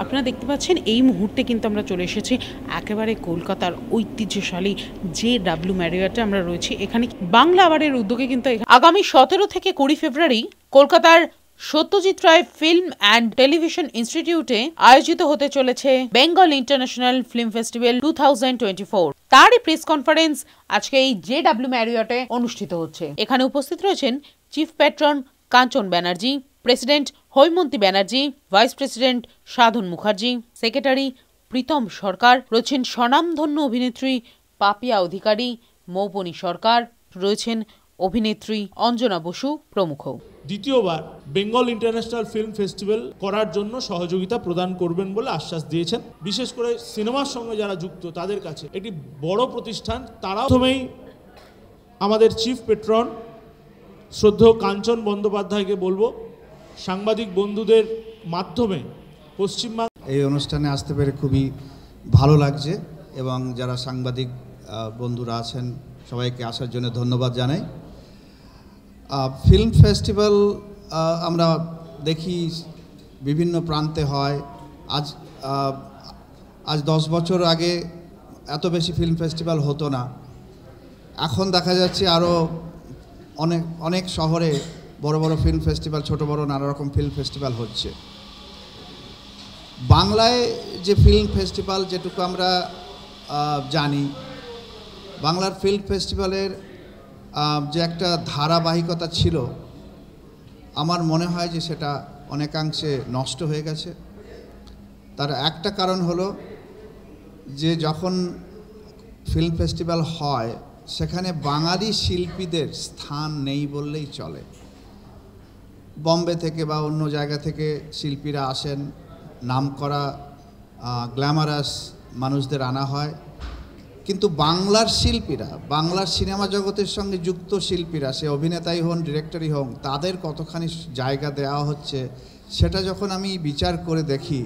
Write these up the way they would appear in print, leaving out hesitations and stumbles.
আপনারা দেখতে পাচ্ছেন এই মুহূর্তে কিন্তু আমরা চলে এসেছি একেবারে কলকাতার ঐতিহ্যশালী JW ম্যারিয়টে আমরা রয়েছি। এখানে বাংলা আবারের উদ্যোগে কিন্তু আগামী 17 থেকে 20 ফেব্রুয়ারি কলকাতার Satyajit Ray film and television ইনস্টিটিউটে আয়োজিত হতে চলেছে বেঙ্গল ইন্টারন্যাশনাল ফিল্ম ফেস্টিভ্যাল 2024। তারই প্রেস কনফারেন্স আজকে এই JW ম্যারিয়টে অনুষ্ঠিত হচ্ছে। এখানে উপস্থিত রয়েছেন chief patron Kanchan Banerjee, president Haimanti Banerjee, vice president Sadhan Mukherjee, secretary Pritam Sarkar, রয়েছেন স্বনামধন্য অভিনেত্রী পাপিয়া অধিকারী, মৌবনী সরকার, রয়েছেন অভিনেত্রী অঞ্জনা বসু প্রমুখ। দ্বিতীয়বার বেঙ্গল ইন্টারন্যাশনাল ফিল্ম ফেস্টিভ্যাল করার জন্য সহযোগিতা প্রদান করবেন বলে আশ্বাস দিয়েছেন। বিশেষ করে সিনেমার সঙ্গে যারা যুক্ত তাদের কাছে একটি বড় প্রতিষ্ঠান, তারা প্রথমেই আমাদের চিফ পেট্রন শ্রদ্ধেয় কাঞ্চন বন্দ্যোপাধ্যায়কে বলবো সাংবাদিক বন্ধুদের মাধ্যমে পশ্চিমবঙ্গ এই অনুষ্ঠানে আসতে পেরে খুবই ভালো লাগছে এবং যারা সাংবাদিক বন্ধুরা আছেন সবাইকে আসার জন্য ধন্যবাদ জানাই। ফিল্ম ফেস্টিভ্যাল আমরা দেখি বিভিন্ন প্রান্তে হয়। আজ 10 বছর আগে এত বেশি ফিল্ম ফেস্টিভ্যাল হতো না। এখন দেখা যাচ্ছে আরও অনেক শহরে বড় বড় ফিল্ম ফেস্টিভ্যাল, ছোট বড় নানা রকম ফিল্ম ফেস্টিভ্যাল হচ্ছে। বাংলায় যে ফিল্ম ফেস্টিভ্যাল যেটুকু আমরা জানি, বাংলার ফিল্ম ফেস্টিভ্যালের যে একটা ধারাবাহিকতা ছিল, আমার মনে হয় যে সেটা অনেকাংশে নষ্ট হয়ে গেছে। তার একটা কারণ হলো যে যখন ফিল্ম ফেস্টিভ্যাল হয় সেখানে বাঙালি শিল্পীদের স্থান নেই বললেই চলে। বম্বে থেকে বা অন্য জায়গা থেকে শিল্পীরা আসেন, নামকরা গ্ল্যামারাস মানুষদের আনা হয়, কিন্তু বাংলার শিল্পীরা, বাংলার সিনেমা জগতের সঙ্গে যুক্ত শিল্পীরা, সে অভিনেতাই হন, ডিরেক্টরই হন, তাদের কতখানি জায়গা দেওয়া হচ্ছে সেটা যখন আমি বিচার করে দেখি,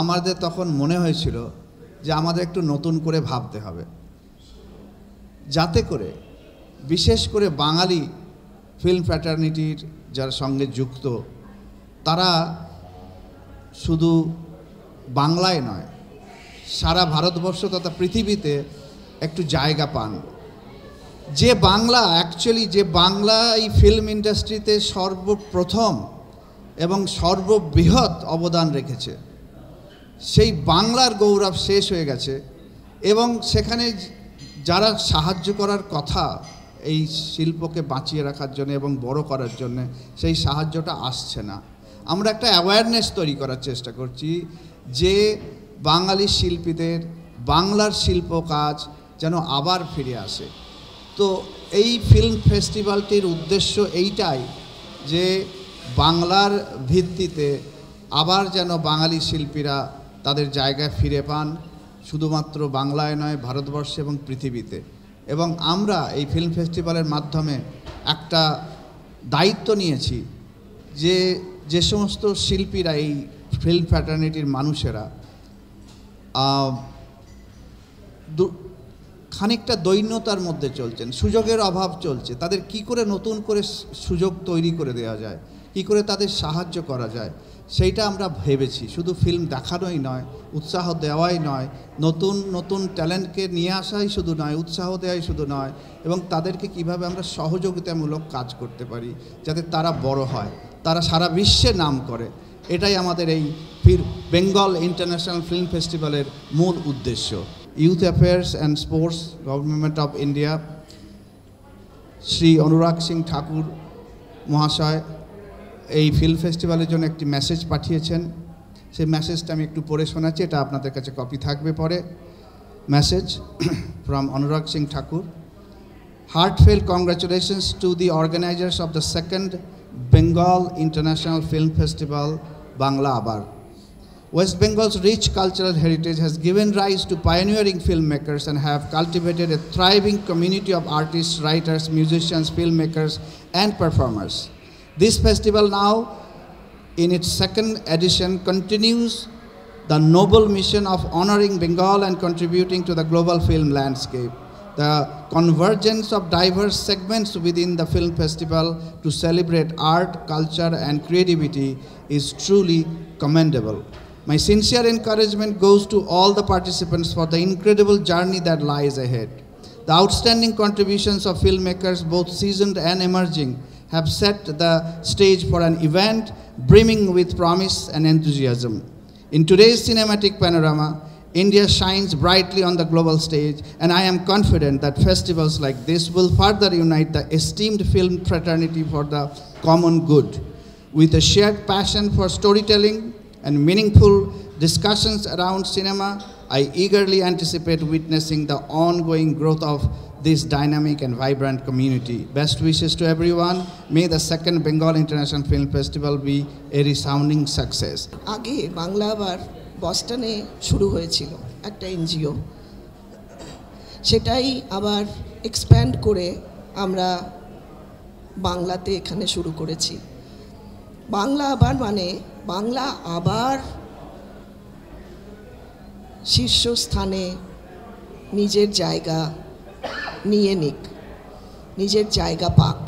আমাদের তখন মনে হয়েছিল যে আমাদের একটু নতুন করে ভাবতে হবে, যাতে করে বিশেষ করে বাঙালি ফিল্ম ফ্র্যাটার্নিটির যার সঙ্গে যুক্ত তারা শুধু বাংলায় নয়, সারা ভারতবর্ষ তথা পৃথিবীতে একটু জায়গা পান। যে বাংলা অ্যাকচুয়ালি, যে বাংলা এই ফিল্ম ইন্ডাস্ট্রিতে সর্বপ্রথম এবং সর্ববৃহৎ অবদান রেখেছে, সেই বাংলার গৌরব শেষ হয়ে গেছে এবং সেখানে যারা সাহায্য করার কথা এই শিল্পকে বাঁচিয়ে রাখার জন্য এবং বড় করার জন্য, সেই সাহায্যটা আসছে না। আমরা একটা অ্যাওয়ারনেস তৈরি করার চেষ্টা করছি যে বাঙালি শিল্পীদের বাংলার শিল্প কাজ যেন আবার ফিরে আসে। তো এই ফিল্ম ফেস্টিভ্যালটির উদ্দেশ্য এইটাই যে বাংলার ভিত্তিতে আবার যেন বাঙালি শিল্পীরা তাদের জায়গায় ফিরে পান, শুধুমাত্র বাংলায় নয়, ভারতবর্ষে এবং পৃথিবীতে। এবং আমরা এই ফিল্ম ফেস্টিভ্যালের মাধ্যমে একটা দায়িত্ব নিয়েছি যে যে সমস্ত শিল্পীরা, এই ফিল্ম ফ্র্যাটার্নিটির মানুষেরা খানিকটা দৈন্যতার মধ্যে চলছেন, সুযোগের অভাব চলছে, তাদের কি করে নতুন করে সুযোগ তৈরি করে দেওয়া যায়, কি করে তাদের সাহায্য করা যায়, সেইটা আমরা ভেবেছি। শুধু ফিল্ম দেখানোই নয়, উৎসাহ দেওয়াই নয়, নতুন নতুন ট্যালেন্টকে নিয়ে আসাই শুধু নয়, উৎসাহ দেওয়াই শুধু নয়, এবং তাদেরকে কিভাবে আমরা সহযোগিতামূলক কাজ করতে পারি যাতে তারা বড় হয়, তারা সারা বিশ্বে নাম করে। এটাই আমাদের এই বেঙ্গল ইন্টারন্যাশনাল ফিল্ম ফেস্টিভ্যালের মূল উদ্দেশ্য। Youth affairs and sports government of India Shri Anurag Singh Thakur মহাশয় এই ফিল্ম ফেস্টিভ্যালের জন্য একটি মেসেজ পাঠিয়েছেন। সেই মেসেজটা আমি একটু পড়ে শোনাচ্ছি, এটা আপনাদের কাছে কপি থাকবে পরে। Message from Anurag Singh Thakur. Heartfelt congratulations to the organizers of the second Bengal International Film Festival, Bangla Abar. West Bengal's rich cultural heritage has given rise to pioneering filmmakers and have cultivated a thriving community of artists, writers, musicians, filmmakers, and performers. This festival now, in its second edition, continues the noble mission of honoring Bengal and contributing to the global film landscape. The convergence of diverse segments within the film festival to celebrate art, culture, and creativity is truly commendable. My sincere encouragement goes to all the participants for the incredible journey that lies ahead. The outstanding contributions of filmmakers, both seasoned and emerging, have set the stage for an event brimming with promise and enthusiasm. In today's cinematic panorama, India shines brightly on the global stage, and I am confident that festivals like this will further unite the esteemed film fraternity for the common good. With a shared passion for storytelling and meaningful discussions around cinema, I eagerly anticipate witnessing the ongoing growth of this dynamic and vibrant community. Best wishes to everyone. May the second Bengal International Film Festival be a resounding success. আগে বাংলা আবার বস্টনে শুরু হয়েছিল একটা NGO, সেটাই আবার expand করে আমরা বাংলাতে এখানে শুরু করেছি। বাংলা আবার মানে বাংলা আবার শীর্ষস্থানে নিজের জায়গা নিয়ে নিক, নিজের জায়গা পাক।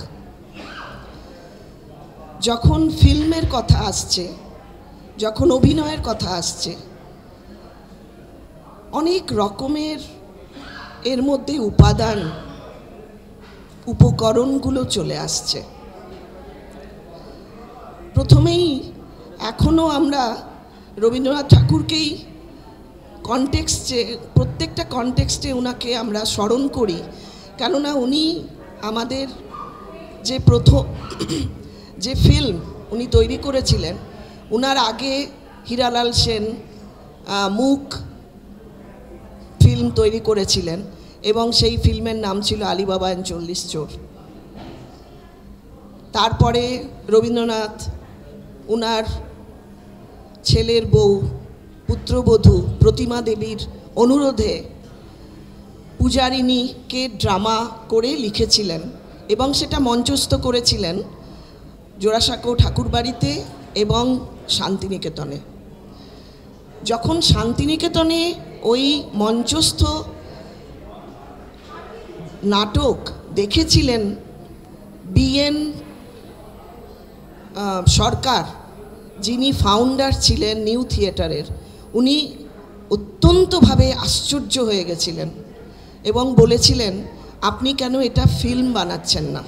যখন ফিল্মের কথা আসছে, যখন অভিনয়ের কথা আসছে, অনেক রকমের এর মধ্যে উপাদান উপকরণগুলো চলে আসছে। প্রথমেই এখনও আমরা রবীন্দ্রনাথ ঠাকুরকেই কনটেক্সটে, প্রত্যেকটা কনটেক্সটে ওনাকে আমরা স্মরণ করি, কেননা উনি আমাদের যে প্রথম যে ফিল্ম উনি তৈরি করেছিলেন, ওনার আগে হীরালাল সেন মুখ ফিল্ম তৈরি করেছিলেন এবং সেই ফিল্মের নাম ছিল আলিবাবা অ্যান্ড 40 চোর। তারপরে রবীন্দ্রনাথ ওনার ছেলের বউ, পুত্রবধূ প্রতিমা দেবীর অনুরোধে পূজারিণীকে ড্রামা করে লিখেছিলেন এবং সেটা মঞ্চস্থ করেছিলেন জোড়াসাঁকো ঠাকুরবাড়িতে এবং শান্তিনিকেতনে। যখন শান্তিনিকেতনে ওই মঞ্চস্থ নাটক দেখেছিলেন বিএন সরকার, যিনি ফাউন্ডার ছিলেন নিউ থিয়েটারের, উনি অত্যন্তভাবে আশ্চর্য হয়ে গেছিলেন এবং বলেছিলেন আপনি কেন এটা ফিল্ম বানাচ্ছেন না।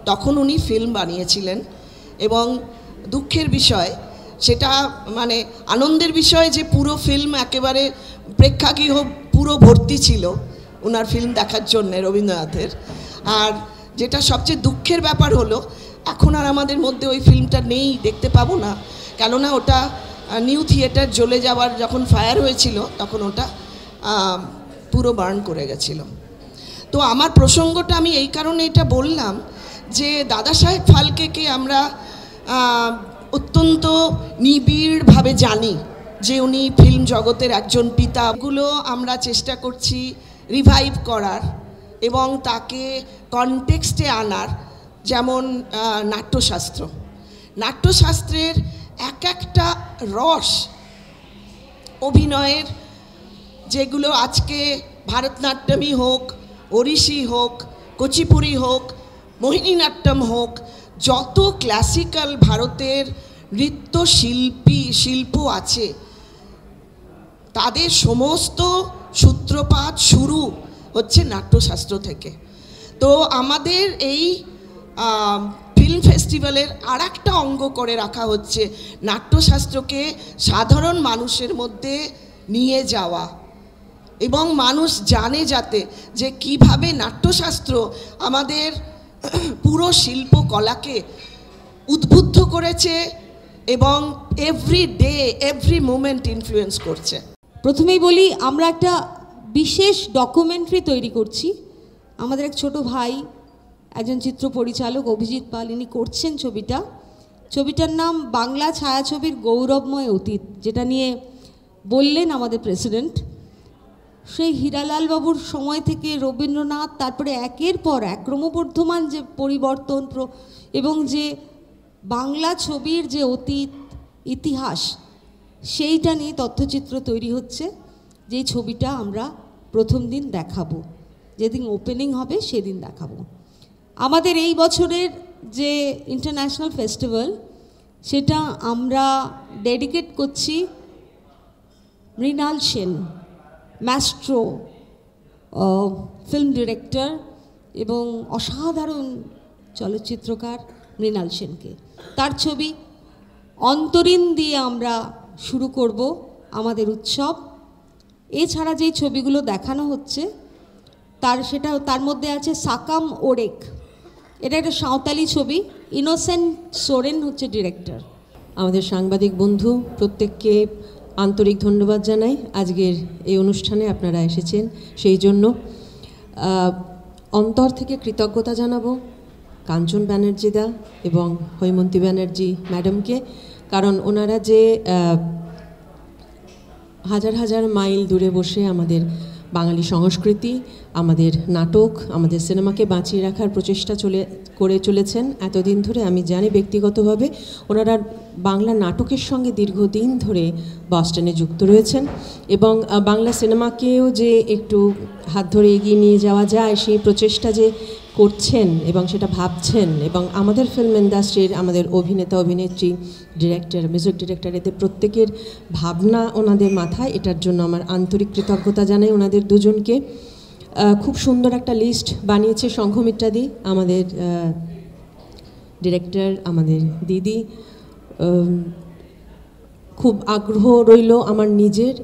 তখন উনি ফিল্ম বানিয়েছিলেন এবং দুঃখের বিষয়, সেটা মানে আনন্দের বিষয় যে পুরো ফিল্ম একেবারে প্রেক্ষাগৃহ পুরো ভর্তি ছিল ওনার ফিল্ম দেখার জন্যে রবীন্দ্রনাথের। আর যেটা সবচেয়ে দুঃখের ব্যাপার হলো এখন আর আমাদের মধ্যে ওই ফিল্মটা নেই, দেখতে পাবো না, কেননা ওটা নিউ থিয়েটার জ্বলে যাওয়ার যখন ফায়ার হয়েছিল তখন ওটা পুরো বার্ন করে গেছিল। তো আমার প্রসঙ্গটা আমি এই কারণে এটা বললাম যে দাদা সাহেব ফালকেকে আমরা অত্যন্ত নিবিড়ভাবে জানি যে উনি ফিল্ম জগতের একজন পিতা। গুলো আমরা চেষ্টা করছি রিভাইভ করার এবং তাকে কনটেক্সটে আনার, যেমন নাট্যশাস্ত্র। নাট্যশাস্ত্রের এক একটা রস অভিনয়ের, যেগুলো আজকে ভারতনাট্যমই হোক, ওড়িশি হোক, কুচিপুড়ি হোক, মোহিনীনাট্যম হোক, যত ক্লাসিক্যাল ভারতের শিল্প আছে তাদের সমস্ত সূত্রপাত শুরু হচ্ছে নাট্যশাস্ত্র থেকে। তো আমাদের এই ফিল্ম ফেস্টিভ্যালের আর একটা অঙ্গ করে রাখা হচ্ছে নাট্যশাস্ত্রকে সাধারণ মানুষের মধ্যে নিয়ে যাওয়া এবং মানুষ জানে যাতে যে কিভাবে নাট্যশাস্ত্র আমাদের পুরো শিল্পকলাকে উদ্বুদ্ধ করেছে এবং every day every moment influence করছে। প্রথমেই বলি, আমরা একটা বিশেষ ডকুমেন্টারি তৈরি করছি। আমাদের এক ছোট ভাই, একজন চিত্র পরিচালক অভিজিৎ পাল, ইনি করছেন ছবিটার নাম বাংলা ছায়াছবির গৌরবময় অতীত, যেটা নিয়ে বললেন আমাদের প্রেসিডেন্ট। সেই হীরালাল বাবুর সময় থেকে রবীন্দ্রনাথ, তারপরে একের পর এক ক্রমবর্ধমান যে পরিবর্তন এবং যে বাংলা ছবির যে অতীত ইতিহাস, সেইটা নিয়ে তথ্যচিত্র তৈরি হচ্ছে। যেই ছবিটা আমরা প্রথম দিন দেখাবো, যেদিন ওপেনিং হবে সেদিন দেখাবো। আমাদের এই বছরের যে ইন্টারন্যাশনাল ফেস্টিভ্যাল, সেটা আমরা ডেডিকেট করছি Mrinal Sen, Maestro, film director এবং অসাধারণ চলচ্চিত্রকার মৃণাল সেনকে। তার ছবি অন্তরীণ দিয়ে আমরা শুরু করব আমাদের উৎসব। এছাড়া যেই ছবিগুলো দেখানো হচ্ছে তার মধ্যে আছে সাকাম ওরেক, এটা একটা সাঁওতালি ছবি, ইনোসেন্ট সোরেন হচ্ছে ডিরেক্টর। আমাদের সাংবাদিক বন্ধু প্রত্যেককে আন্তরিক ধন্যবাদ জানাই আজকের এই অনুষ্ঠানে আপনারা এসেছেন সেই জন্য। অন্তর থেকে কৃতজ্ঞতা জানাবো কাঞ্চন ব্যানার্জিদা এবং হৈমন্তী ব্যানার্জি ম্যাডামকে, কারণ ওনারা যে হাজার হাজার মাইল দূরে বসে আমাদের বাঙালি সংস্কৃতি, আমাদের নাটক, আমাদের সিনেমাকে বাঁচিয়ে রাখার প্রচেষ্টা করে চলেছেন এতদিন ধরে। আমি জানি ব্যক্তিগতভাবে ওনারা বাংলা নাটকের সঙ্গে দীর্ঘদিন ধরে বস্টনে যুক্ত রয়েছেন এবং বাংলা সিনেমাকেও যে একটু হাত ধরে এগিয়ে নিয়ে যাওয়া যায় সেই প্রচেষ্টা যে করছেন এবং সেটা ভাবছেন, এবং আমাদের ফিল্ম ইন্ডাস্ট্রির আমাদের অভিনেতা, অভিনেত্রী, ডিরেক্টর, মিউজিক ডিরেক্টর, এদের প্রত্যেকের ভাবনা ওনাদের মাথায়, এটার জন্য আমার আন্তরিক কৃতজ্ঞতা জানাই ওনাদের দুজনকে। খুব সুন্দর একটা লিস্ট বানিয়েছে সংঘমিত্রাদি, আমাদের ডিরেক্টর, আমাদের দিদি। খুব আগ্রহ রইল আমার নিজের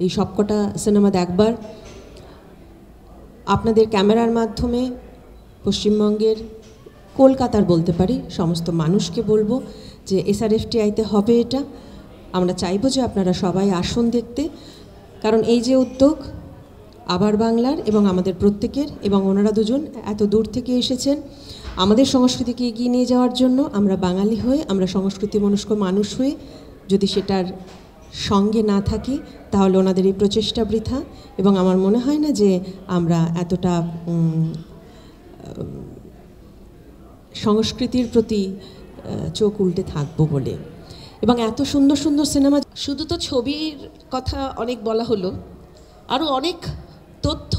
এই সবকটা সিনেমা দেখবার। আপনাদের ক্যামেরার মাধ্যমে পশ্চিমবঙ্গের, কলকাতার বলতে পারি সমস্ত মানুষকে বলবো যে SRFTI-তে হবে এটা। আমরা চাইবো যে আপনারা সবাই আসুন দেখতে, কারণ এই যে উদ্যোগ আবার বাংলার এবং আমাদের প্রত্যেকের, এবং ওনারা দুজন এত দূর থেকে এসেছেন আমাদের সংস্কৃতিকে এগিয়ে নিয়ে যাওয়ার জন্য। আমরা বাঙালি হয়ে, আমরা সংস্কৃতি মনস্ক মানুষ হয়ে যদি সেটার সঙ্গে না থাকি তাহলে ওনাদের এই প্রচেষ্টা বৃথা, এবং আমার মনে হয় না যে আমরা এতটা সংস্কৃতির প্রতি চোখ উল্টে থাকবো বলে। এবং এত সুন্দর সুন্দর সিনেমা, শুধু তো ছবির কথা অনেক বলা হলো, আরও অনেক তথ্য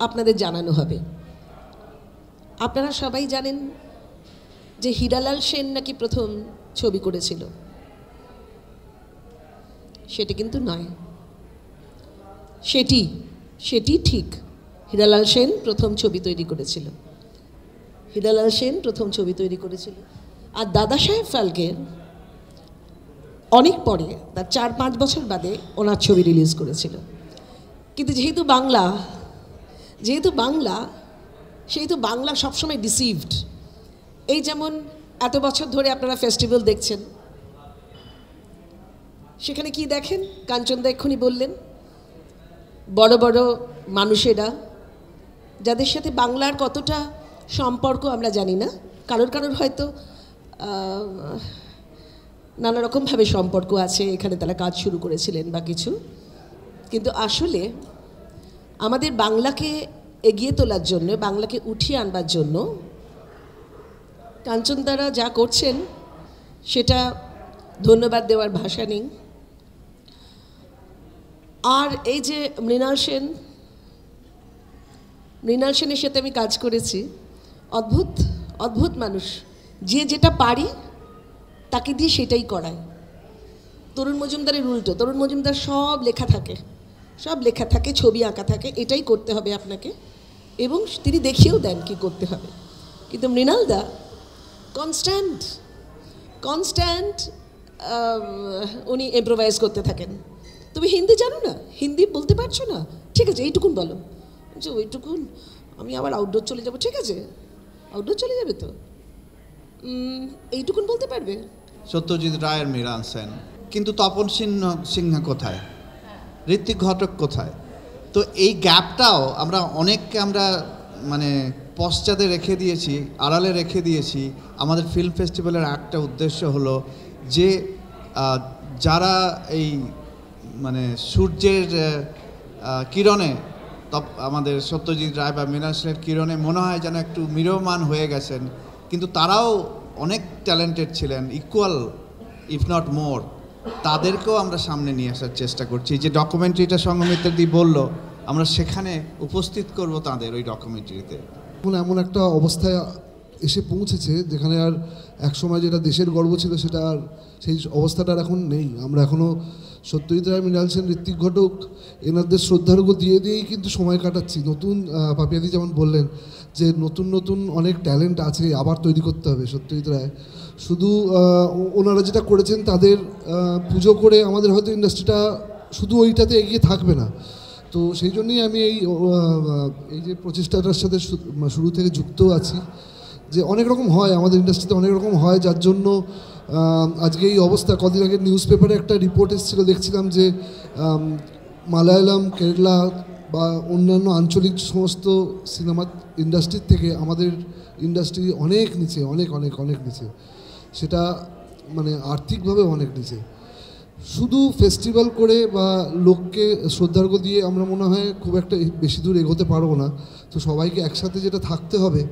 আপনাদের জানানো হবে। আপনারা সবাই জানেন যে হীরালাল সেন নাকি প্রথম ছবি করেছিল, সেটা কিন্তু নয়। সেটি ঠিক, হীরালাল সেন প্রথম ছবি তৈরি করেছিল, হীরালাল সেন প্রথম ছবি তৈরি করেছিল। আর দাদা সাহেব ফালকের অনেক পরে, তার 4-5 বছর বাদে ওনার ছবি রিলিজ করেছিল। কিন্তু যেহেতু বাংলা সবসময় ডিসিভড। এই যেমন এত বছর ধরে আপনারা ফেস্টিভ্যাল দেখছেন, সেখানে কি দেখেন? কাঞ্চনদা এক্ষুনি বললেন, বড় বড় মানুষেরা যাদের সাথে বাংলার কতটা সম্পর্ক আমরা জানি না, কারোর হয়তো নানা রকমভাবে সম্পর্ক আছে, এখানে তারা কাজ শুরু করেছিলেন বা কিছু, কিন্তু আসলে আমাদের বাংলাকে এগিয়ে তোলার জন্য, বাংলাকে উঠিয়ে আনবার জন্য কাঞ্চনদারা যা করছেন সেটা ধন্যবাদ দেওয়ার ভাষা নেই। আর এই যে মৃণাল সেনের সাথে আমি কাজ করেছি, অদ্ভুত মানুষ, যে যেটা পারি তাকে দিয়ে সেটাই করায়। তরুণ মজুমদারের উল্টো, তরুণ মজুমদার সব লেখা থাকে, ছবি আঁকা থাকে, এটাই করতে হবে আপনাকে, এবং তিনি দেখিয়েও দেন কি করতে হবে। কিন্তু মৃণালদা কনস্ট্যান্ট উনি ইম্প্রোভাইজ করতে থাকেন। তুমি হিন্দি জানো না, হিন্দি বলতে পারছো না, ঠিক আছে এইটুকুন বলো, যে ওইটুকুন আমি আবার আউটডোর চলে যাব, ঠিক আছে আউটডোর চলে যাবে তো, এইটুকুন বলতে পারবে। সত্যজিৎ রায়ের মৃণাল সেন, কিন্তু তপন সিনহা কোথায়, ঋত্বিক ঘটক কোথায়? তো এই গ্যাপটাও অনেককে আমরা মানে পশ্চাতে রেখে দিয়েছি, আড়ালে রেখে দিয়েছি। আমাদের ফিল্ম ফেস্টিভ্যালের একটা উদ্দেশ্য হলো যে যারা এই মানে সূর্যের কিরণে, আমাদের সত্যজিৎ রায় বা মৃণাল সেনের কিরণে মনে হয় যেন একটু ম্রিয়মাণ হয়ে গেছেন, কিন্তু তারাও অনেক ট্যালেন্টেড ছিলেন, ইকুয়াল ইফ নট মোর। তাদেরকেও আমরা সামনে নিয়ে আসার চেষ্টা করছি। যে ডকুমেন্টারিটা সংঘমিত্রাদি বলল, আমরা সেখানে উপস্থিত করব তাদের ওই ডকুমেন্টারিতে। এমন একটা অবস্থায় এসে পৌঁছেছে যেখানে আর একসময় যেটা দেশের গর্ব ছিল সেটা আর সেই অবস্থাটা আর এখন নেই। আমরা এখনও সত্যজিৎ রায়, মৃণাল সেন, ঋত্বিক ঘটক এনাদের শ্রদ্ধার্ঘ দিয়ে দিয়েই কিন্তু সময় কাটাচ্ছি। নতুন পাপিয়াদি যেমন বললেন যে নতুন নতুন অনেক ট্যালেন্ট আছে, আবার তৈরি করতে হবে। সত্যজিৎ রায় শুধু ওনারা যেটা করেছেন তাদের পুজো করে আমাদের হয়তো ইন্ডাস্ট্রিটা শুধু ওইটাতে এগিয়ে থাকবে না। তো সেই জন্যই আমি এই যে প্রচেষ্টাটার সাথে শুরু থেকে যুক্ত আছি। যে অনেক রকম হয় আমাদের ইন্ডাস্ট্রিতে, অনেক রকম হয়, যার জন্য আজকে এই অবস্থা। কদিন আগে নিউজ পেপারে একটা রিপোর্ট এসেছিলো, দেখছিলাম যে মালায়ালাম, কেরালা বা অন্যান্য আঞ্চলিক সমস্ত সিনেমা ইন্ডাস্ট্রির থেকে আমাদের ইন্ডাস্ট্রি অনেক নিচে, অনেক অনেক অনেক নিচে। সেটা মানে আর্থিকভাবে অনেক নিচে। শুধু ফেস্টিভ্যাল করে বা লোককে শ্রদ্ধার্ঘ্য দিয়ে আমরা মনে হয় খুব একটা বেশি দূর এগোতে পারবো না। তো সবাইকে একসাথে যেটা থাকতে হবে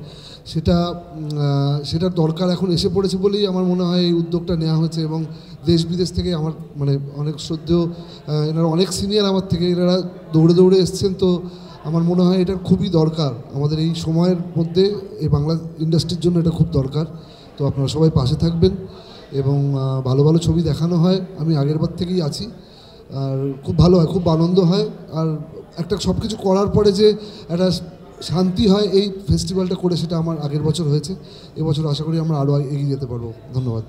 সেটার দরকার এখন এসে পড়েছে বলেই আমার মনে হয় এই উদ্যোগটা নেওয়া হয়েছে। এবং দেশ বিদেশ থেকে আমার মানে অনেক শ্রদ্ধেয় এনারা অনেক সিনিয়র আমার থেকে, এনারা দৌড়ে দৌড়ে এসছেন। তো আমার মনে হয় এটা খুবই দরকার আমাদের এই সময়ের মধ্যে, এই বাংলা ইন্ডাস্ট্রির জন্য এটা খুব দরকার। তো আপনারা সবাই পাশে থাকবেন এবং ভালো ভালো ছবি দেখানো হয়। আমি আগের বার থেকেই আছি, আর খুব ভালো হয়, খুব আনন্দ হয়। আর একটা সব কিছু করার পরে যে একটা শান্তি হয় এই ফেস্টিভ্যালটা করে, সেটা আমার আগের বছর হয়েছে। এবছর আশা করি আমরা আরও এগিয়ে যেতে পারবো। ধন্যবাদ।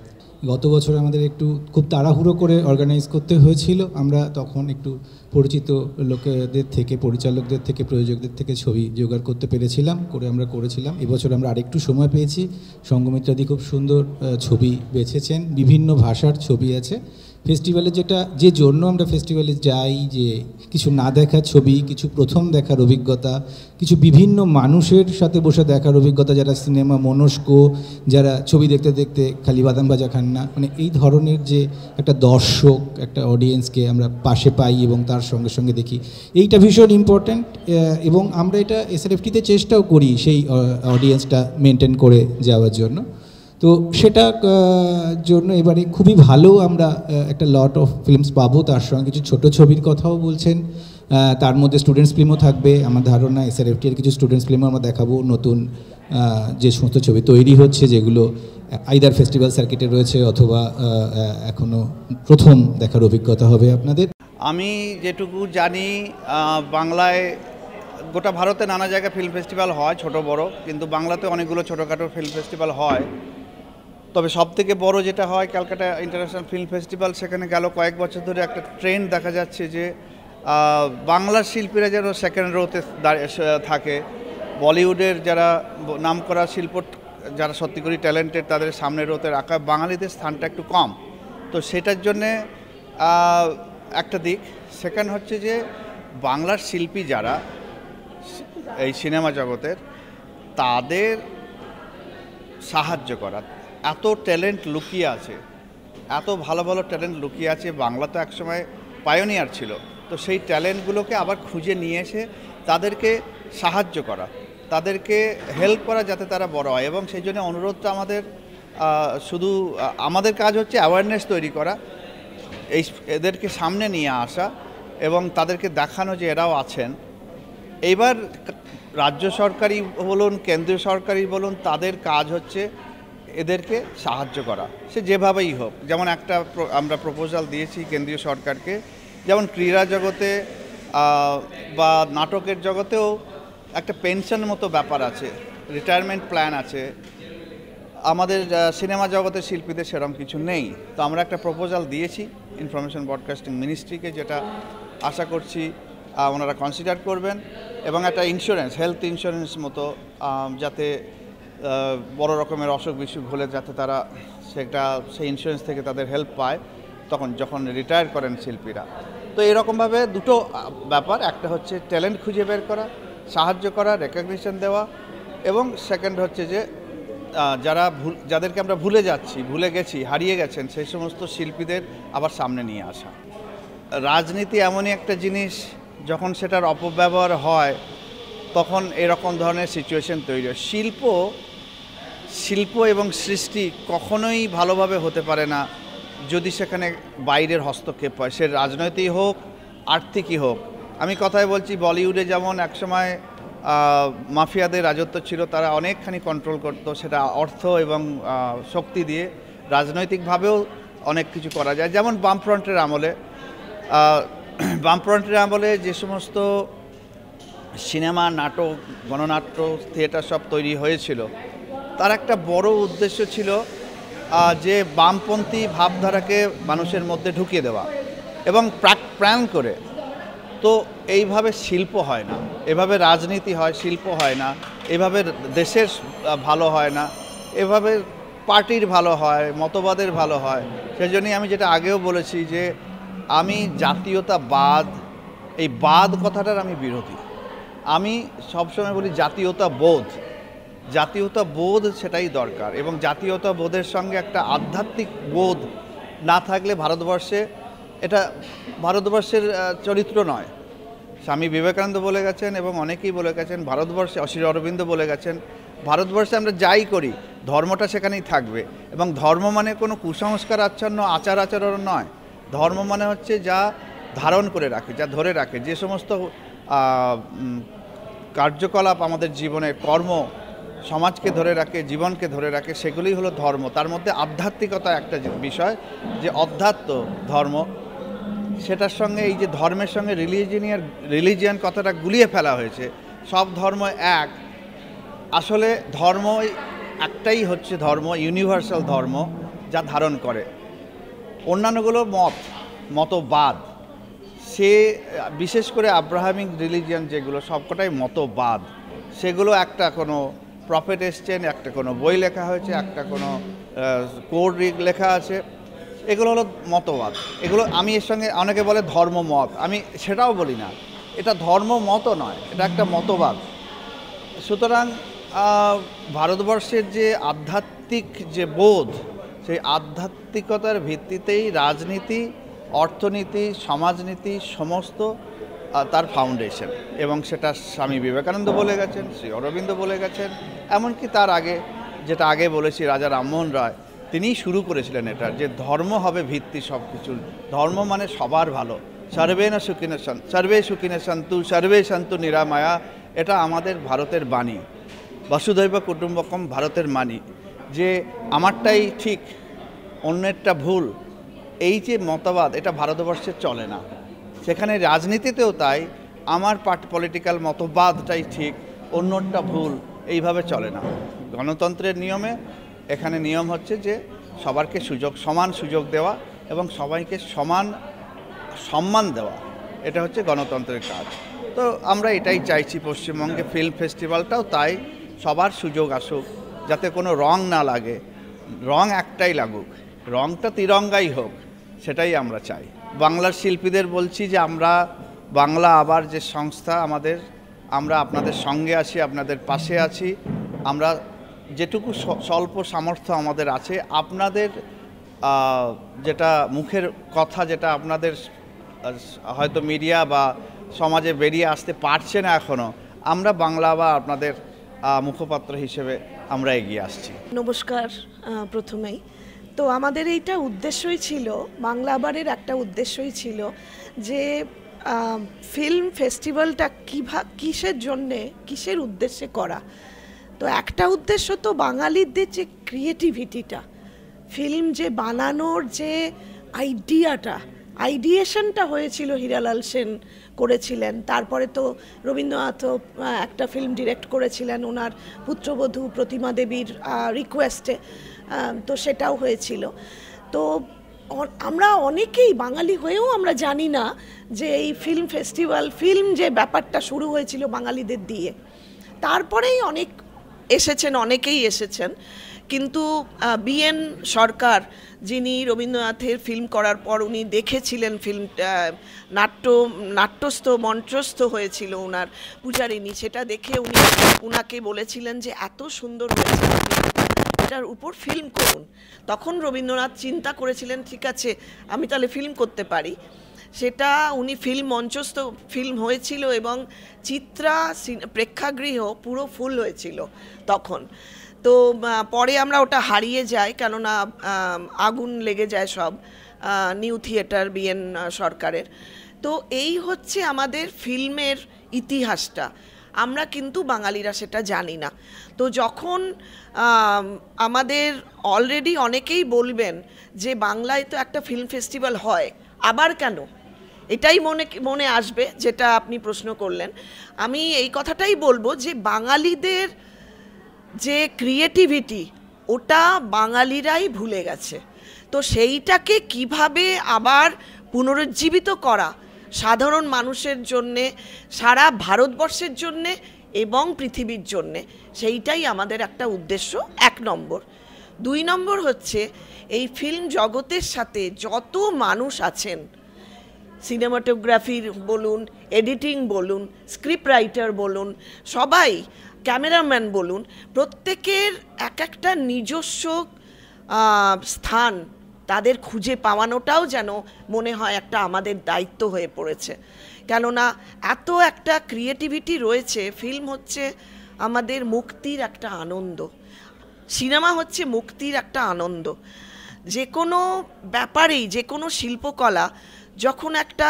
গত বছর আমাদের একটু খুব তাড়াহুড়ো করে অর্গানাইজ করতে হয়েছিল। আমরা তখন একটু পরিচিত লোকেদের থেকে, পরিচালকদের থেকে, প্রযোজকদের থেকে ছবি জোগাড় করতে পেরেছিলাম, আমরা করেছিলাম। এবছর আমরা আরেকটু সময় পেয়েছি। সঙ্গমিত্রাদি খুব সুন্দর ছবি বেছেছেন, বিভিন্ন ভাষার ছবি আছে। ফেস্টিভ্যালে যে জন্য আমরা ফেস্টিভ্যালে যাই, যে কিছু না দেখার ছবি, কিছু প্রথম দেখার অভিজ্ঞতা, কিছু বিভিন্ন মানুষের সাথে বসে দেখার অভিজ্ঞতা, যারা সিনেমা মনস্ক, যারা ছবি দেখতে দেখতে খালি বাদাম ভাজা খান না, মানে এই ধরনের যে একটা দর্শক, একটা অডিয়েন্সকে আমরা পাশে পাই এবং তার সঙ্গে সঙ্গে দেখি, এইটা ভীষণ ইম্পর্ট্যান্ট। এবং আমরা এটা এসআরএফটিতে চেষ্টাও করি সেই অডিয়েন্সটা মেনটেন করে যাওয়ার জন্য। তো সেটা জন্য এবারে খুবই ভালো আমরা একটা লট অফ ফিল্মস পাবো। তার সঙ্গে কিছু ছোট ছবির কথাও বলছেন, তার মধ্যে স্টুডেন্টস ফিল্মও থাকবে। আমার ধারণা এসআরএফটির কিছু স্টুডেন্টস ফিল্মও আমরা দেখাবো, নতুন যে সমস্ত ছবি তৈরি হচ্ছে, যেগুলো আইদার ফেস্টিভ্যাল সার্কিটে রয়েছে অথবা এখনও প্রথম দেখার অভিজ্ঞতা হবে আপনাদের। আমি যেটুকু জানি, বাংলায় গোটা ভারতে নানা জায়গায় ফিল্ম ফেস্টিভ্যাল হয়, ছোট বড়, কিন্তু বাংলাতে অনেকগুলো ছোটোখাটো ফিল্ম ফেস্টিভ্যাল হয়। তবে সবথেকে বড় যেটা হয় ক্যালকাটা ইন্টারন্যাশনাল ফিল্ম ফেস্টিভ্যাল। সেখানে গেল কয়েক বছর ধরে একটা ট্রেন্ড দেখা যাচ্ছে যে বাংলার শিল্পীরা যেন সেকেন্ড রোতে থাকে, বলিউডের যারা নামকরা শিল্প, যারা সত্যি করে ট্যালেন্টেড, তাদের সামনের রোতে রাখা, বাঙালিদের স্থানটা একটু কম। তো সেটার জন্যে একটা দিক। সেকেন্ড হচ্ছে যে বাংলার শিল্পী যারা এই সিনেমা জগতের, তাদের সাহায্য করা। এত ট্যালেন্ট লুকিয়ে আছে, এত ভালো ভালো ট্যালেন্ট লুকিয়ে আছে। বাংলা তো একসময় পায়োনিয়ার ছিল, তো সেই ট্যালেন্টগুলোকে আবার খুঁজে নিয়ে এসে তাদেরকে সাহায্য করা, তাদেরকে হেল্প করা, যাতে তারা বড় হয়। এবং সেই জন্য অনুরোধটা আমাদের, শুধু আমাদের কাজ হচ্ছে অ্যাওয়ারনেস তৈরি করা, এদেরকে সামনে নিয়ে আসা এবং তাদেরকে দেখানো যে এরাও আছেন। এইবার রাজ্য সরকারি বলুন, কেন্দ্রীয় সরকারি বলুন, তাদের কাজ হচ্ছে এদেরকে সাহায্য করা, সে যেভাবেই হোক। যেমন একটা আমরা প্রপোজাল দিয়েছি কেন্দ্রীয় সরকারকে, যেমন ক্রীড়া জগতে বা নাটকের জগতেও একটা পেনশন মতো ব্যাপার আছে, রিটায়ারমেন্ট প্ল্যান আছে। আমাদের সিনেমা জগতের শিল্পীদের সেরকম কিছু নেই। তো আমরা একটা প্রপোজাল দিয়েছি ইনফরমেশন ব্রডকাস্টিং মিনিস্ট্রিকে, যেটা আশা করছি ওনারা কনসিডার করবেন। এবং একটা ইন্স্যুরেন্স, হেলথ ইন্স্যুরেন্স মতো, যাতে বড় রকমের অসুখ বিসুখ হলে যাতে তারা সেই ইন্স্যুরেন্স থেকে তাদের হেল্প পায় যখন রিটায়ার করেন শিল্পীরা। তো এরকমভাবে দুটো ব্যাপার, একটা হচ্ছে ট্যালেন্ট খুঁজে বের করা, সাহায্য করা, রেকগনিশন দেওয়া, এবং সেকেন্ড হচ্ছে যে যাদেরকে আমরা ভুলে গেছি, হারিয়ে গেছেন, সেই সমস্ত শিল্পীদের আবার সামনে নিয়ে আসা। রাজনীতি এমনই একটা জিনিস, যখন সেটার অপব্যবহার হয় তখন এরকম ধরনের সিচুয়েশন তৈরি হয়। শিল্প এবং সৃষ্টি কখনোই ভালোভাবে হতে পারে না যদি সেখানে বাইরের হস্তক্ষেপ হয়, সে রাজনৈতিক হোক, আর্থিকই হোক। আমি কথায় বলছি, বলিউডে যেমন একসময় মাফিয়াদের রাজত্ব ছিল, তারা অনেকখানি কন্ট্রোল করত, সেটা অর্থ এবং শক্তি দিয়ে। রাজনৈতিকভাবেও অনেক কিছু করা যায়, যেমন বামফ্রন্টের আমলে বামফ্রন্টের আমলে যে সমস্ত সিনেমা, নাটক, গণনাট্য, থিয়েটার সব তৈরি হয়েছিল, তার একটা বড় উদ্দেশ্য ছিল যে বামপন্থী ভাবধারাকে মানুষের মধ্যে ঢুকিয়ে দেওয়া এবং প্রাণ করে। তো এইভাবে শিল্প হয় না, এভাবে রাজনীতি হয়, শিল্প হয় না, এভাবে দেশের ভালো হয় না, এভাবে পার্টির ভালো হয়, মতবাদের ভালো হয়। সেই জন্যই আমি যেটা আগেও বলেছি যে আমি জাতীয়তাবাদ, এই বাদ কথাটার আমি বিরোধী। আমি সবসময় বলি জাতীয়তা বোধ সেটাই দরকার, এবং জাতীয়তা বোধের সঙ্গে একটা আধ্যাত্মিক বোধ না থাকলে এটা ভারতবর্ষের চরিত্র নয়। স্বামী বিবেকানন্দ বলে গেছেন এবং অনেকেই বলে গেছেন, ভারতবর্ষে শ্রী অরবিন্দ বলে গেছেন, ভারতবর্ষে আমরা যাই করি ধর্মটা সেখানেই থাকবে। এবং ধর্ম মানে কোনো কুসংস্কার আচ্ছন্ন আচার আচরণ নয়। ধর্ম মানে হচ্ছে যা ধারণ করে রাখে, যা ধরে রাখে, যে সমস্ত কার্যকলাপ আমাদের জীবনের কর্ম সমাজকে ধরে রাখে, জীবনকে ধরে রাখে, সেগুলোই হলো ধর্ম। তার মধ্যে আধ্যাত্মিকতা একটা বিষয়, যে অধ্যাত্ম ধর্ম, সেটার সঙ্গে এই যে ধর্মের সঙ্গে রিলিজিয়ান কথাটা গুলিয়ে ফেলা হয়েছে। সব ধর্ম এক, আসলে ধর্ম একটাই হচ্ছে ধর্ম, ইউনিভার্সাল ধর্ম যা ধারণ করে। অন্যান্যগুলো মতবাদ, সে বিশেষ করে আব্রাহামিক রিলিজিয়ান যেগুলো সবকটাই মতবাদ। সেগুলো একটা কোনো প্রফেট এসছেন, একটা কোনো বই লেখা হয়েছে, একটা কোনো কোড লেখা আছে, এগুলো হলো মতবাদ। এগুলো আমি এর সঙ্গে অনেকে বলে ধর্মমত, আমি সেটাও বলি না, এটা ধর্মমতও নয়, এটা একটা মতবাদ। সুতরাং ভারতবর্ষের যে আধ্যাত্মিক যে বোধ, সেই আধ্যাত্মিকতার ভিত্তিতেই রাজনীতি, অর্থনীতি, সমাজনীতি সমস্ত তার ফাউন্ডেশন। এবং সেটা স্বামী বিবেকানন্দ বলে গেছেন, শ্রী অরবিন্দ বলে গেছেন, এমনকি তার আগে যেটা আগে বলেছি রাজা রামমোহন রায়, তিনিই শুরু করেছিলেন এটা, যে ধর্ম হবে ভিত্তি সব কিছুর। ধর্ম মানে সবার ভালো, সর্বে সুখিনে সন্তু সর্বে সন্তু নিরাময়া, এটা আমাদের ভারতের বাণী। বসুধৈব কুটুম্বকম ভারতের বাণী, যে আমারটাই ঠিক অন্যেরটা ভুল, এই যে মতবাদ, এটা ভারতবর্ষে চলে না। সেখানে রাজনীতিতেও তাই, আমার পলিটিক্যাল মতবাদটাই ঠিক, অন্যটা ভুল, এইভাবে চলে না। গণতন্ত্রের নিয়মে এখানে নিয়ম হচ্ছে যে সবারকে সমান সুযোগ দেওয়া এবং সবাইকে সমান সম্মান দেওয়া, এটা হচ্ছে গণতন্ত্রের কাজ। তো আমরা এটাই চাইছি পশ্চিমবঙ্গে ফিল্ম ফেস্টিভ্যালটাও তাই, সবার সুযোগ আসুক, যাতে কোনো রং না লাগে, রং একটাই লাগুক, রংটা তিরঙ্গাই হোক, সেটাই আমরা চাই। বাংলার শিল্পীদের বলছি যে আমরা বাংলা আবার যে সংস্থা আমাদের, আমরা আপনাদের সঙ্গে আছি, আপনাদের পাশে আছি। আমরা যেটুকু স্বল্প সামর্থ্য আমাদের আছে, আপনাদের যেটা মুখের কথা, যেটা আপনাদের হয়তো মিডিয়া বা সমাজে বেরিয়ে আসতে পারছে না এখনও, আমরা বাংলা বা আপনাদের মুখপাত্র হিসেবে আমরা এগিয়ে আসছি। নমস্কার। প্রথমেই তো আমাদের এইটা উদ্দেশ্যই ছিল, বাংলা আবারের একটা উদ্দেশ্যই ছিল যে ফিল্ম ফেস্টিভ্যালটা কিসের জন্যে, কিসের উদ্দেশ্যে করা। তো একটা উদ্দেশ্য তো বাঙালিদের যে ক্রিয়েটিভিটিটা, ফিল্ম যে বানানোর যে আইডিয়েশনটা হয়েছিল, হীরালাল সেন করেছিলেন, তারপরে তো রবীন্দ্রনাথও একটা ফিল্ম ডিরেক্ট করেছিলেন ওনার পুত্রবধূ প্রতিমা দেবীর রিকোয়েস্টে, তো সেটাও হয়েছিল। তো আমরা অনেকেই বাঙালি হয়েও আমরা জানি না যে এই ফিল্ম ফেস্টিভ্যাল, ফিল্ম যে ব্যাপারটা শুরু হয়েছিল বাঙালিদের দিয়ে, তারপরেই অনেকেই এসেছেন। কিন্তু বিএন সরকার, যিনি রবীন্দ্রনাথের ফিল্ম করার পর উনি দেখেছিলেন ফিল্মটা নাট্যস্থ মঞ্চস্থ হয়েছিল ওনার পূজারিনী, সেটা দেখে উনাকে বলেছিলেন যে এত সুন্দর হয়েছে, এটার উপর ফিল্ম করুন। তখন রবীন্দ্রনাথ চিন্তা করেছিলেন, ঠিক আছে আমি তাহলে ফিল্ম করতে পারি। সেটা উনি মঞ্চস্থ ফিল্ম হয়েছিল এবং চিত্রা প্রেক্ষাগৃহ পুরো ফুল হয়েছিল তখন। তো পরে আমরা ওটা হারিয়ে যাই, কেননা আগুন লেগে যায় সব, নিউ থিয়েটার বিএন সরকারের। তো এই হচ্ছে আমাদের ফিল্মের ইতিহাসটা, আমরা কিন্তু বাঙালিরা সেটা জানি না। তো যখন আমাদের অলরেডি অনেকেই বলবেন যে বাংলায় তো একটা ফিল্ম ফেস্টিভ্যাল হয়, আবার কেন? এটাই মনে আসবে যেটা আপনি প্রশ্ন করলেন। আমি এই কথাটাই বলবো যে বাঙালিদের যে ক্রিয়েটিভিটি ওটা বাঙালিরাই ভুলে গেছে। তো সেইটাকে কিভাবে আবার পুনরুজ্জীবিত করা সাধারণ মানুষের জন্যে, সারা ভারতবর্ষের জন্যে এবং পৃথিবীর জন্যে, সেইটাই আমাদের একটা উদ্দেশ্য, 1 নম্বর। 2 নম্বর হচ্ছে এই ফিল্ম জগতের সাথে যত মানুষ আছেন, সিনেমাটোগ্রাফির বলুন, এডিটিং বলুন, স্ক্রিপ্ট রাইটার বলুন, সবাই, ক্যামেরাম্যান বলুন, প্রত্যেকের একটা নিজস্ব স্থান তাদের খুঁজে পাওয়ানোটাও যেন মনে হয় একটা আমাদের দায়িত্ব হয়ে পড়েছে। কেননা এত একটা ক্রিয়েটিভিটি রয়েছে। ফিল্ম হচ্ছে আমাদের মুক্তির একটা আনন্দ, সিনেমা হচ্ছে মুক্তির একটা আনন্দ। যে কোনো ব্যাপারেই, যে কোনো শিল্পকলা যখন একটা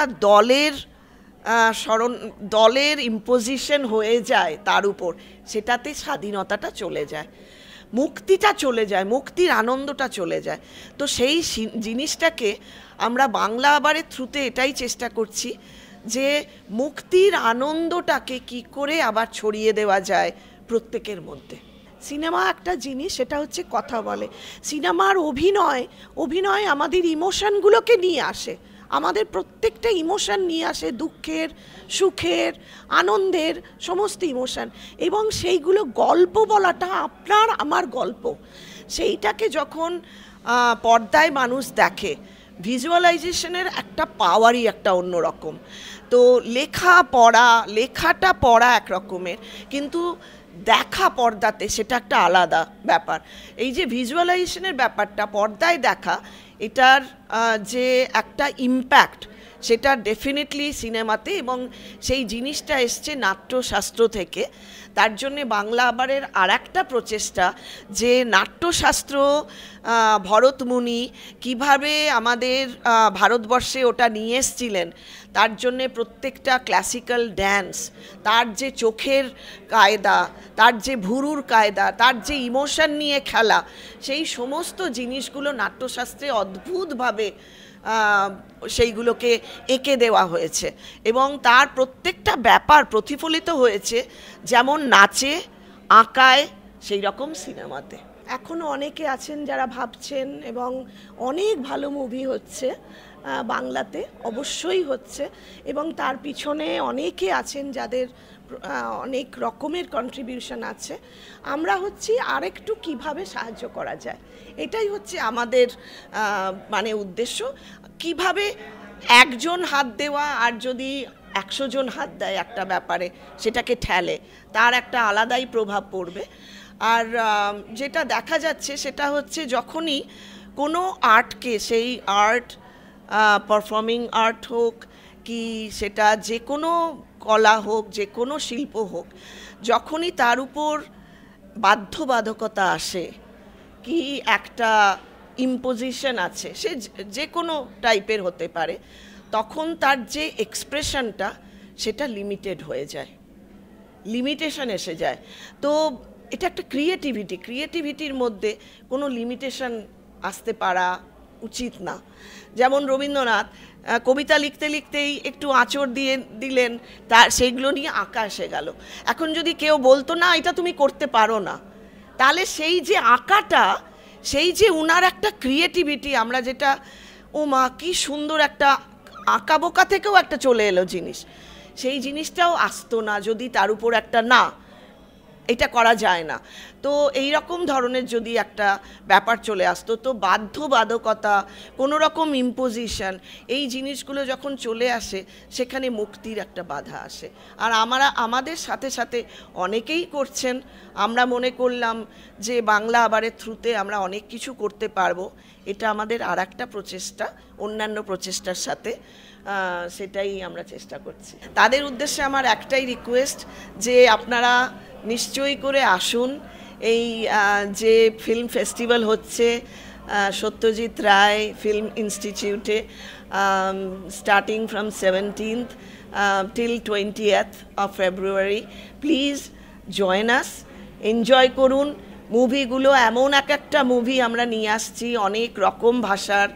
দলের ইম্পোজিশন হয়ে যায় তার উপর, সেটাতে স্বাধীনতাটা চলে যায়, মুক্তিটা চলে যায়, মুক্তির আনন্দটা চলে যায়। তো সেই জিনিসটাকে আমরা বাংলা আবারের থ্রুতে এটাই চেষ্টা করছি যে মুক্তির আনন্দটাকে কি করে আবার ছড়িয়ে দেওয়া যায় প্রত্যেকের মধ্যে। সিনেমা একটা জিনিস, সেটা হচ্ছে কথা বলে। সিনেমার অভিনয় আমাদের ইমোশনগুলোকে নিয়ে আসে, আমাদের প্রত্যেকটা ইমোশন নিয়ে আসে, দুঃখের, সুখের, আনন্দের, সমস্ত ইমোশন। এবং সেইগুলো গল্প বলাটা আপনার আমার গল্প, সেইটাকে যখন পর্দায় মানুষ দেখে, ভিজুয়ালাইজেশনের একটা পাওয়ারই একটা অন্যরকম। তো লেখাটা পড়া এক রকমের, কিন্তু দেখা পর্দাতে সেটা একটা আলাদা ব্যাপার। এই যে ভিজুয়ালাইজেশনের ব্যাপারটা, পর্দায় দেখা, এটার যে একটা ইম্প্যাক্ট, সেটা ডেফিনেটলি সিনেমাতে, এবং সেই জিনিসটা এসছে নাট্যশাস্ত্র থেকে। তার জন্যে বাংলা আবারের আরেকটা প্রচেষ্টা যে নাট্যশাস্ত্র, ভরতমুনি কীভাবে আমাদের ভারতবর্ষে ওটা নিয়ে এসেছিলেন, তার জন্যে প্রত্যেকটা ক্লাসিক্যাল ড্যান্স, তার যে চোখের কায়দা, তার যে ভুরুর কায়দা, তার যে ইমোশন নিয়ে খেলা, সেই সমস্ত জিনিসগুলো নাট্যশাস্ত্রে অদ্ভুতভাবে সেইগুলোকে এঁকে দেওয়া হয়েছে। এবং তার প্রত্যেকটা ব্যাপার প্রতিফলিত হয়েছে, যেমন নাচে, আঁকায়, সেই রকম সিনেমাতে। এখনও অনেকে আছেন যারা ভাবছেন, এবং অনেক ভালো মুভি হচ্ছে বাংলাতে, অবশ্যই হচ্ছে, এবং তার পিছনে অনেকে আছেন যাদের অনেক রকমের কন্ট্রিবিউশন আছে। আমরা হচ্ছি আরেকটু কিভাবে সাহায্য করা যায়, এটাই হচ্ছে আমাদের মানে উদ্দেশ্য। কিভাবে একজন হাত দেওয়া আর যদি 100 জন হাত দেয় একটা ব্যাপারে, সেটাকে ঠেলে, তার একটা আলাদাই প্রভাব পড়বে। আর যেটা দেখা যাচ্ছে সেটা হচ্ছে যখনই কোনো আর্টকে, সেই আর্ট পারফর্মিং আর্ট হোক কি সেটা যে কোনো কলা হোক, যে কোনো শিল্প হোক, যখনই তার উপর বাধ্যবাধকতা আসে, কি একটা ইম্পোজিশন আছে, সে যে কোনো টাইপের হতে পারে, তখন তার যে এক্সপ্রেশনটা সেটা লিমিটেড হয়ে যায়, লিমিটেশন এসে যায়। তো এটা একটা ক্রিয়েটিভিটির মধ্যে কোনো লিমিটেশন আসতে পারা উচিত না। যেমন রবীন্দ্রনাথ কবিতা লিখতে লিখতেই একটু আঁচড় দিলেন, তার সেইগুলো নিয়ে আঁকা এসে গেল। এখন যদি কেউ বলতো না এটা তুমি করতে পারো না, তাহলে সেই যে আঁকাটা, সেই যে উনার একটা ক্রিয়েটিভিটি, আমরা যেটা ও মা কি সুন্দর একটা আঁকা বোকা থেকেও একটা চলে এলো জিনিস, সেই জিনিসটাও আসতো না যদি তার উপর একটা না, এটা করা যায় না। তো এই রকম ধরনের যদি একটা ব্যাপার চলে আসতো, তো বাধ্যবাধকতা, কোনো রকম ইম্পোজিশন, এই জিনিসগুলো যখন চলে আসে, সেখানে মুক্তির একটা বাধা আসে। আর আমাদের সাথে সাথে অনেকেই করছেন। আমরা মনে করলাম যে বাংলা আবারের থ্রুতে আমরা অনেক কিছু করতে পারবো। এটা আমাদের আর একটা প্রচেষ্টা, অন্যান্য প্রচেষ্টার সাথে, সেটাই আমরা চেষ্টা করছি। তাদের উদ্দেশ্যে আমার একটাই রিকোয়েস্ট যে আপনারা নিশ্চয়ই করে আসুন। এই যে ফিল্ম ফেস্টিভ্যাল হচ্ছে সত্যজিৎ রায় ফিল্ম ইনস্টিটিউটে, starting from 17th till 20th of February, please join us, enjoy করুন। মুভিগুলো এমন একটা মুভি আমরা নিয়ে আসছি, অনেক রকম ভাষার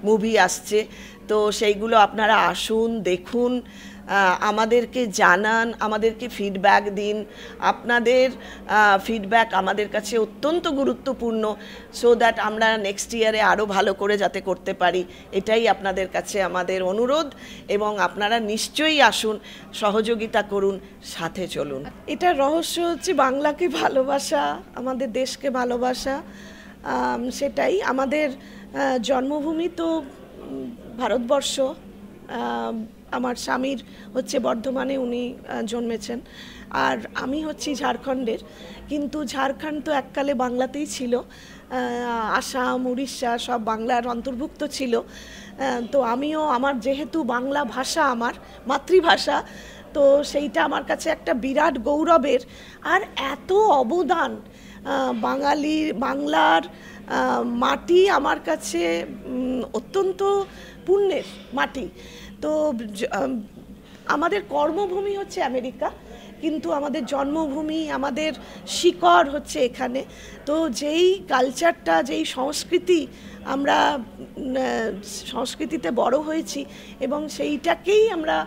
মুভি আসছে, তো সেইগুলো আপনারা আসুন, দেখুন, আমাদেরকে জানান, আমাদেরকে ফিডব্যাক দিন। আপনাদের ফিডব্যাক আমাদের কাছে অত্যন্ত গুরুত্বপূর্ণ, সো দ্যাট আমরা নেক্সট ইয়ারে আরও ভালো করে যাতে করতে পারি, এটাই আপনাদের কাছে আমাদের অনুরোধ। এবং আপনারা নিশ্চয়ই আসুন, সহযোগিতা করুন, সাথে চলুন। এটার রহস্য হচ্ছে বাংলাকে ভালোবাসা, আমাদের দেশকে ভালোবাসা। সেটাই আমাদের জন্মভূমি তো ভারতবর্ষ। আমার স্বামীর হচ্ছে বর্ধমানে, উনি জন্মেছেন, আর আমি হচ্ছি ঝাড়খণ্ডের। কিন্তু ঝাড়খণ্ড তো এককালে বাংলাতেই ছিল, আসাম, উড়িষ্যা সব বাংলার অন্তর্ভুক্ত ছিল। তো আমিও, আমার যেহেতু বাংলা ভাষা আমার মাতৃভাষা, তো সেইটা আমার কাছে একটা বিরাট গৌরবের। আর এত অবদান বাংলার মাটি আমার কাছে অত্যন্ত পুণ্যের মাটি। তো আমাদের কর্মভূমি হচ্ছে আমেরিকা, কিন্তু আমাদের জন্মভূমি, আমাদের শিকড় হচ্ছে এখানে। তো যেই কালচারটা, যেই সংস্কৃতি, আমরা সংস্কৃতিতে বড় হয়েছি এবং সেইটাকেই আমরা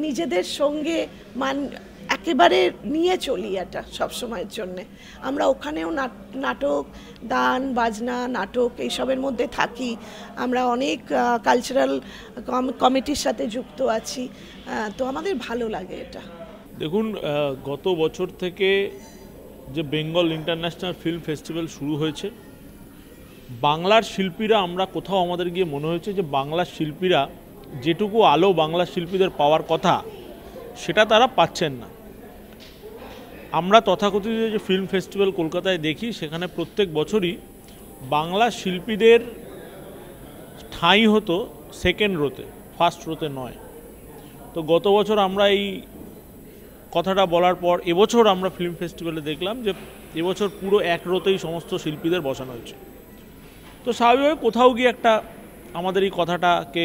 নিজেদের সঙ্গে একেবারে নিয়ে চলি এটা সবসময়ের জন্যে। আমরা ওখানেও নাটক, গান, বাজনা, নাটক এইসবের মধ্যে থাকি। আমরা অনেক কালচারাল কমিটির সাথে যুক্ত আছি, তো আমাদের ভালো লাগে এটা। দেখুন, গত বছর থেকে যে বেঙ্গল ইন্টারন্যাশনাল ফিল্ম ফেস্টিভ্যাল শুরু হয়েছে, বাংলার শিল্পীরা, আমরা কোথাও আমাদের গিয়ে মনে হয়েছে যে বাংলার শিল্পীরা যেটুকু আলো বাংলার শিল্পীদের পাওয়ার কথা সেটা তারা পাচ্ছেন না। আমরা তথাকথিত যে ফিল্ম ফেস্টিভ্যাল কলকাতায় দেখি, সেখানে প্রত্যেক বছরই বাংলা শিল্পীদের ঠাঁই হতো সেকেন্ড রোতে, ফার্স্ট রোতে নয়। তো গত বছর আমরা এই কথাটা বলার পর এবছর আমরা ফিল্ম ফেস্টিভ্যালে দেখলাম যে এবছর পুরো এক রোতেই সমস্ত শিল্পীদের বসানো হয়েছে। তো স্বাভাবিকভাবে কোথাও গিয়ে একটা আমাদের এই কথাটাকে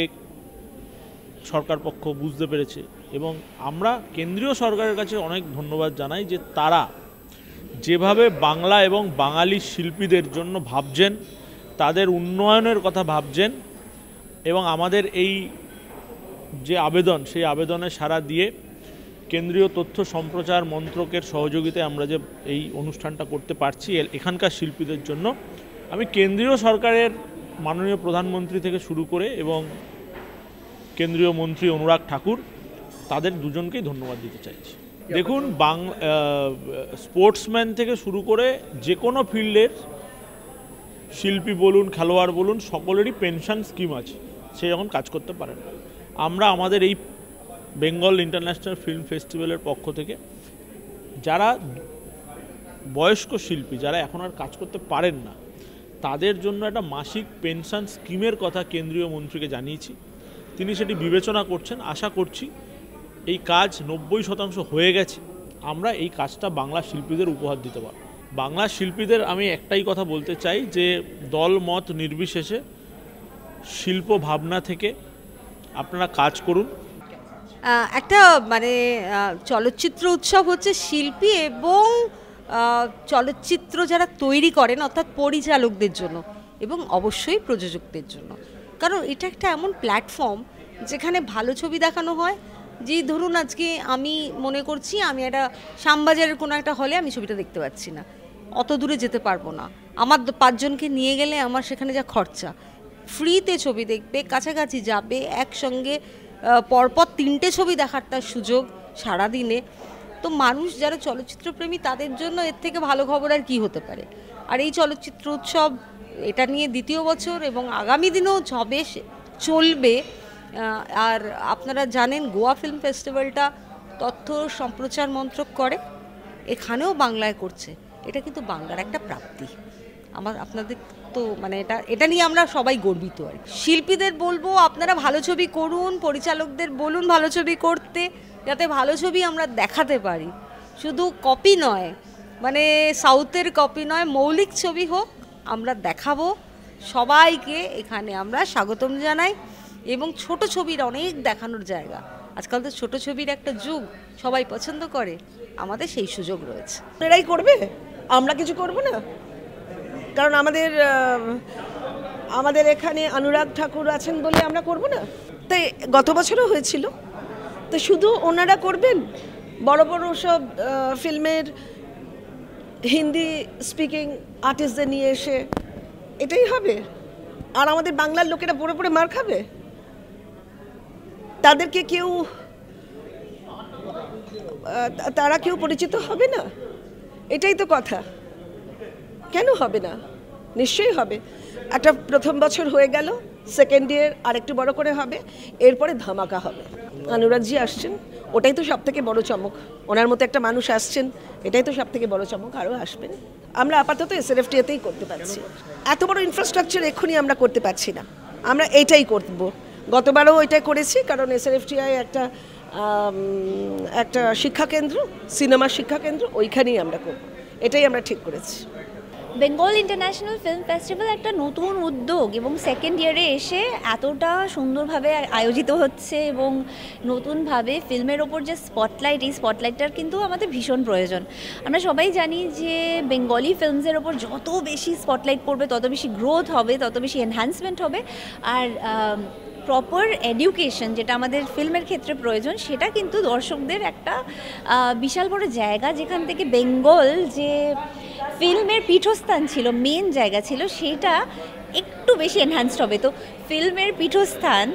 সরকার পক্ষ বুঝতে পেরেছে, এবং আমরা কেন্দ্রীয় সরকারের কাছে অনেক ধন্যবাদ জানাই যে তারা যেভাবে বাংলা এবং বাঙালি শিল্পীদের জন্য ভাবছেন, তাদের উন্নয়নের কথা ভাবছেন, এবং আমাদের এই যে আবেদন, সেই আবেদনে সাড়া দিয়ে কেন্দ্রীয় তথ্য সম্প্রচার মন্ত্রকের সহযোগিতায় আমরা যে এই অনুষ্ঠানটা করতে পারছি এখানকার শিল্পীদের জন্য, আমি কেন্দ্রীয় সরকারের মাননীয় প্রধানমন্ত্রী থেকে শুরু করে এবং কেন্দ্রীয় মন্ত্রী অনুরাগ ঠাকুর, তাদের দুজনকেই ধন্যবাদ দিতে চাইছি। দেখুন, স্পোর্টসম্যান থেকে শুরু করে যে কোনো ফিল্ডের শিল্পী বলুন, খেলোয়াড় বলুন, সকলেরই পেনশন স্কিম আছে, সে যখন কাজ করতে পারেন। আমরা আমাদের এই বেঙ্গল ইন্টারন্যাশনাল ফিল্ম ফেস্টিভ্যালের পক্ষ থেকে যারা বয়স্ক শিল্পী, যারা এখন আর কাজ করতে পারেন না, তাদের জন্য একটা মাসিক পেনশন স্কিমের কথা কেন্দ্রীয় মন্ত্রীকে জানিয়েছি। তিনি সেটি বিবেচনা করছেন। আশা করছি এই কাজ 90% হয়ে গেছে। আমরা এই কাজটা বাংলা শিল্পীদের উপহার দিতে পারব। বাংলা শিল্পীদের আমি একটাই কথা বলতে চাই যে দল মত নির্বিশেষে শিল্প ভাবনা থেকে আপনারা কাজ করুন। একটা মানে চলচ্চিত্র উৎসব হচ্ছে শিল্পী এবং চলচ্চিত্র যারা তৈরি করেন অর্থাৎ পরিচালকদের জন্য এবং অবশ্যই প্রযোজকদের জন্য, কারণ এটা একটা এমন প্ল্যাটফর্ম যেখানে ভালো ছবি দেখানো হয়। যে ধরুন আজকে আমি মনে করছি আমি একটা শ্যামবাজারের কোনো একটা হলে আমি ছবিটা দেখতে পাচ্ছি না, অত দূরে যেতে পারবো না, আমার 5 জনকে নিয়ে গেলে আমার সেখানে যা খরচা, ফ্রিতে ছবি দেখবে, কাছাকাছি যাবে, একসঙ্গে পরপর 3টে ছবি দেখার তার সুযোগ সারাদিনে। তো মানুষ যারা চলচ্চিত্রপ্রেমী তাদের জন্য এর থেকে ভালো খবর আর কি হতে পারে। আর এই চলচ্চিত্র উৎসব এটা নিয়ে 2য় বছর এবং আগামী দিনেও চলবে। আর আপনারা জানেন গোয়া ফিল্ম ফেস্টিভ্যালটা তথ্য সম্প্রচার মন্ত্রক করে, এখানেও বাংলায় করছে। এটা কিন্তু বাংলার একটা প্রাপ্তি। আপনাদের তো মানে এটা নিয়ে আমরা সবাই গর্বিত। আর শিল্পীদের বলবো আপনারা ভালো ছবি করুন, পরিচালকদের বলুন ভালো ছবি করতে, যাতে ভালো ছবি আমরা দেখাতে পারি। শুধু কপি নয়, মানে সাউথের কপি নয়, মৌলিক ছবি হোক, আমরা দেখাবো সবাইকে। এখানে আমরা স্বাগতম জানাই এবং ছোট ছবির অনেক দেখানোর জায়গা। আজকাল তো ছোট ছবির একটা যুগ, সবাই পছন্দ করে, আমাদের সেই সুযোগ রয়েছে। এরাই করবে, আমরা কিছু করব না, কারণ আমাদের এখানে অনুরাগ ঠাকুর আছেন বলে আমরা করব না? তাই গত বছরও হয়েছিল, তো শুধু ওনারা করবেন? বড় বড় সব ফিল্মের হিন্দি স্পিকিং আর্টিস্টদের নিয়ে এসে এটাই হবে? আর আমাদের বাংলার লোকেরা পড়ে পড়ে মার খাবে? তাদেরকে কেউ, তারা কেউ পরিচিত হবে না? এটাই তো কথা। কেন হবে না? নিশ্চয়ই হবে। একটা প্রথম বছর হয়ে গেল, সেকেন্ড ইয়ার আরেকটু বড় করে হবে, এরপরে ধামাকা হবে। অনুরাগজি আসছেন, ওটাই তো সব থেকে বড় চমক। ওনার মতো একটা মানুষ আসছেন, এটাই তো সব থেকে বড় চমক। আরও আসবেন। আমরা আপাতত SRFTAতেই করতে পারছি, এত বড় ইনফ্রাস্ট্রাকচার এক্ষুনি আমরা করতে পারছি না। আমরা এটাই করব। গতবারও ওইটাই করেছি, কারণ SRFTI একটা শিক্ষাকেন্দ্র, সিনেমা শিক্ষাকেন্দ্র, ওইখানেই আমরা করব। এটাই আমরা ঠিক করেছি। বেঙ্গল ইন্টারন্যাশনাল ফিল্ম ফেস্টিভ্যাল একটা নতুন উদ্যোগ এবং সেকেন্ড ইয়ারে এসে এতটা সুন্দরভাবে আয়োজিত হচ্ছে এবং নতুনভাবে ফিল্মের ওপর যে স্পটলাইট, এই স্পটলাইটটার কিন্তু আমাদের ভীষণ প্রয়োজন। আমরা সবাই জানি যে বেঙ্গলি ফিল্মসের ওপর যত বেশি স্পটলাইট পড়বে তত বেশি গ্রোথ হবে, তত বেশি এনহ্যান্সমেন্ট হবে। আর প্রপার এডুকেশন যেটা আমাদের ফিল্মের ক্ষেত্রে প্রয়োজন, সেটা কিন্তু দর্শকদের একটা বিশাল বড় জায়গা, যেখান থেকে বেঙ্গল যে ফিল্মের পীঠস্থান ছিল, মেন জায়গা ছিল, সেটা একটু বেশি এনহ্যান্সড হবে। তো ফিল্মের পীঠস্থান,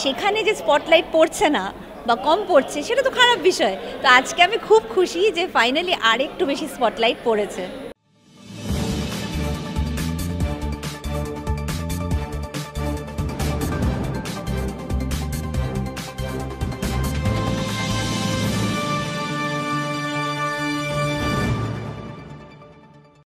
সেখানে যে স্পটলাইট পড়ছে না বা কম পড়ছে, সেটা তো খারাপ বিষয়। তো আজকে আমি খুব খুশি যে ফাইনালি আর একটু বেশি স্পটলাইট পড়েছে।